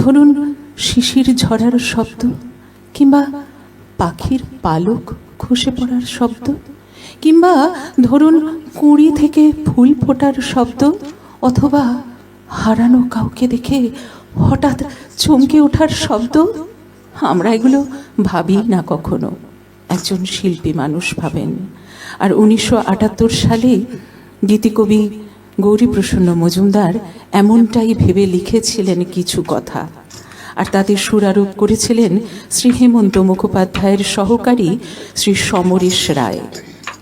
ধরুন শিশির ঝরার শব্দ, কিংবা পাখির পালক খসে পড়ার শব্দ, কিংবা ধরুন কুঁড়ি থেকে ফুল ফোটার শব্দ, অথবা হারানো কাউকে দেখে হঠাৎ চমকে ওঠার শব্দ। আমরা এগুলো ভাবি না কখনো, একজন শিল্পী মানুষ ভাবেন। আর 1978 সালে গীতিকবি গৌরীপ্রসন্ন মজুমদার এমনটাই ভেবে লিখেছিলেন কিছু কথা, আর তাদের সুরারোপ করেছিলেন শ্রী হেমন্ত মুখোপাধ্যায়ের সহকারী শ্রী সমরেশ রায়।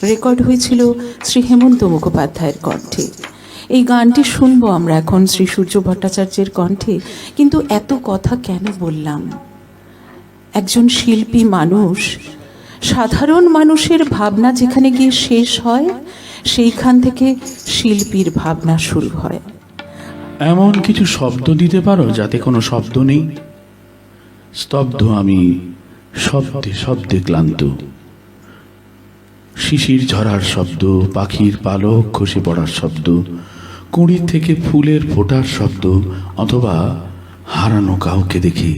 রেকর্ড হয়েছিল শ্রী হেমন্ত মুখোপাধ্যায়ের কণ্ঠে। এই গানটি শুনবো আমরা এখন শ্রী সূর্য ভট্টাচার্যের কণ্ঠে। কিন্তু এত কথা কেন বললাম? একজন শিল্পী মানুষ, সাধারণ মানুষের ভাবনা যেখানে গিয়ে শেষ হয়, সেইখান থেকে শিল্পীর ভাবনা শুরু হয়। এমন কিছু শব্দ দিতে পারো যাতে কোনো শব্দ নেই? স্তব্ধ আমি, শব্দে শব্দে ক্লান্ত। শিশির ঝরার শব্দ, পাখির পালক খসে পড়ার শব্দ, কুঁড়ি থেকে ফুলের ফোটার শব্দ, অথবা হারানো কাউকে দেখে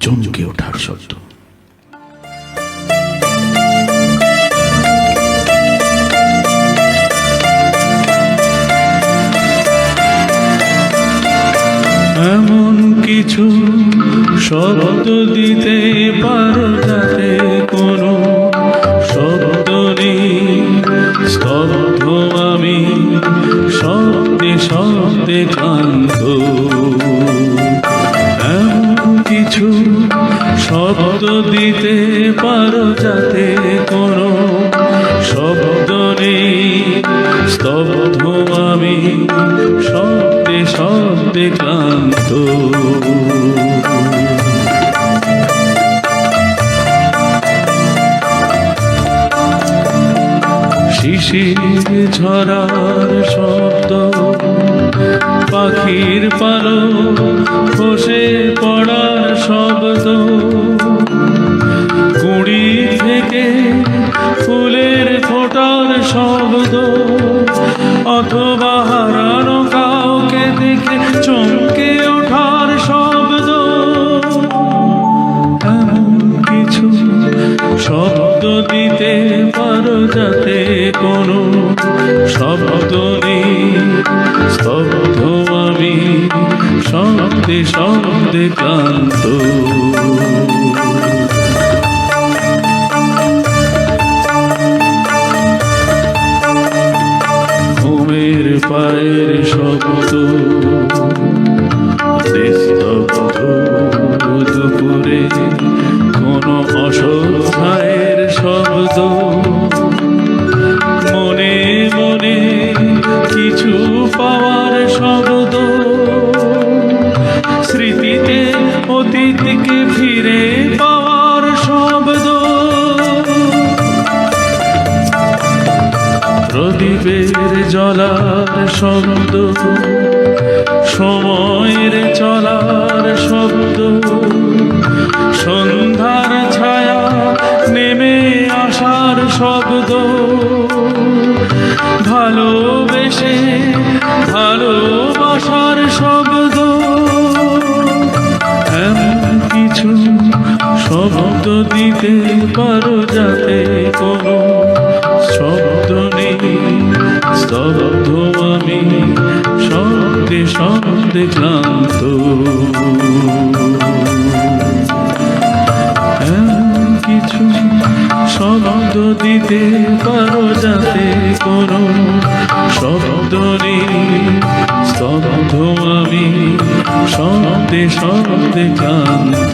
চমকে ওঠার শব্দ। এমন কিছু শব্দ দিতে পারো যাতে কোনো শব্দ নেই। স্তব্ধ আমি, শব্দে শব্দে ক্লান্ত। এমন কিছু শব্দ দিতে পারো যাতে কোনো শব্দ নেই। স্তব্ধ আমি, শব্দে শব্দে ক্লান্ত। শিশির ঝরার শব্দ, পাখির পালক খসে পড়ার শব্দ, কুঁড়ি থেকে ফুলের ফোটার শব্দ, অথবা হারানো কাউকে দেখে চমকে ওঠার শব্দ। এমন কিছু শব্দ দিতে পারো যাতে কোনো শব্দ নেই। স্তব্ধ আমি, শব্দে শব্দে ক্লান্ত। ঘুমের পায়ের শব্দ, নিস্তব্ধ দুপুরে কোনো অসহায়ের শব্দ, মনে মনে কিছু পাওয়ার শব্দ, স্মৃতিতে অতীতকে ফিরে পাওয়ার শব্দ, প্রদীপের জ্বলার শব্দ, সময়ের চলার শব্দ, সন্ধ্যার ছায়া নেমে আসার শব্দ, ভালোবেসে ভালোবাসার শব্দ। এমন কিছু শব্দ দিতে পারো যাতে কোনো শব্দ নেই। স্তব্ধ আমি, শব্দে শব্দে ক্লান্ত। এমন কিছু শব্দ দিতে পারো যাতে কোনো শব্দ নেই। স্তব্ধ আমি, শব্দে শব্দে ক্লান্ত।